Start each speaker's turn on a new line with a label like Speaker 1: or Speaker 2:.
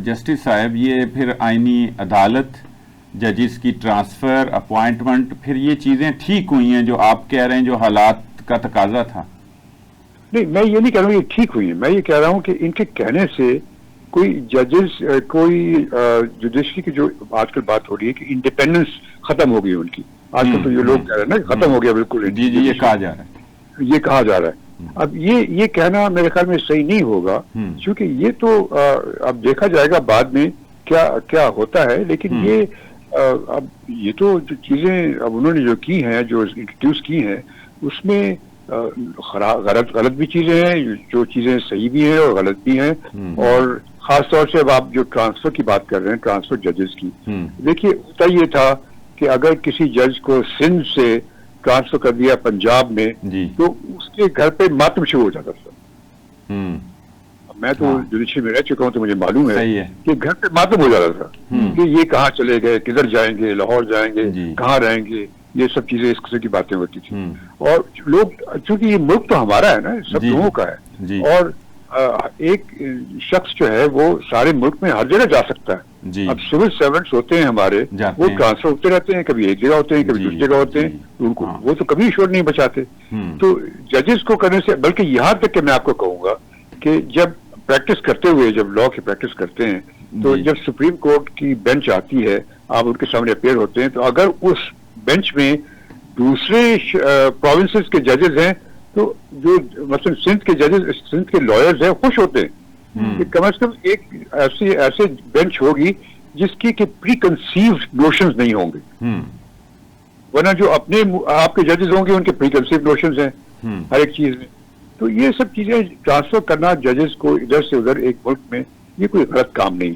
Speaker 1: Justice साहब, ये फिर आईनी अदालत, जजेस की ट्रांसफर, अपॉइंटमेंट, फिर ये चीजें ठीक हुई हैं जो आप कह रहे हैं, जो हालात का तकाजा था?
Speaker 2: नहीं, मैं ये नहीं कह रहा हूँ ये ठीक हुई है, मैं ये कह रहा हूँ कि इनके कहने से कोई जजेस, कोई जुडिशरी की जो आजकल बात हो रही है कि इंडिपेंडेंस खत्म हो गई उनकी। आजकल तो ये लोग कह रहे हैं ना खत्म हो गया बिल्कुल।
Speaker 1: जी जी, ये कहा जा रहा है,
Speaker 2: ये कहा जा रहा है। अब ये कहना मेरे ख्याल में सही नहीं होगा, क्योंकि ये तो अब देखा जाएगा बाद में क्या क्या होता है। लेकिन ये अब ये तो जो चीजें अब उन्होंने जो की हैं, जो इंट्रोड्यूस की हैं, उसमें गलत भी चीजें हैं, जो चीजें सही भी हैं और गलत भी हैं। और खास तौर से अब आप जो ट्रांसफर की बात कर रहे हैं, ट्रांसफर जजेस की, देखिए होता ये था कि अगर किसी जज को सिंध से ट्रांसफर कर दिया पंजाब में, तो उसके घर पे मातम शुरू हो जाता था। मैं तो जुडिशरी में रह चुका हूं, तो मुझे मालूम है कि घर पे मातम हो जाता था कि ये कहाँ चले गए, किधर जाएंगे, लाहौर जाएंगे, कहाँ रहेंगे, ये सब चीजें, इस किस्म की बातें होती थी। और लोग, चूंकि ये मुल्क तो हमारा है ना, सब लोगों का है, और एक शख्स जो है वो सारे मुल्क में हर जगह जा सकता है। अब सिविल सर्वेंट्स होते हैं हमारे, वो ट्रांसफर होते रहते हैं, कभी एक जगह होते हैं, कभी दूसरी जगह होते हैं, उनको वो तो कभी श्योर नहीं बचाते। तो जजेस को करने से, बल्कि यहाँ तक कि मैं आपको कहूंगा कि जब प्रैक्टिस करते हुए, जब लॉ की प्रैक्टिस करते हैं, तो जब सुप्रीम कोर्ट की बेंच आती है, आप उनके सामने अपेयर होते हैं, तो अगर उस बेंच में दूसरे प्रोविंसेस के जजेस हैं, तो जो मतलब सिंध के जजेस, सिंध के लॉयर्स हैं, खुश होते हैं कि कम से कम एक ऐसे बेंच होगी जिसकी कि प्री कंसीव्ड नोशंस नहीं होंगे। वरना जो अपने आपके जजेस होंगे, उनके प्री कंसीव्ड नोशंस हैं हर एक चीज में। तो ये सब चीजें ट्रांसफर करना जजेस को इधर से उधर एक मुल्क में, ये कोई गलत काम नहीं है।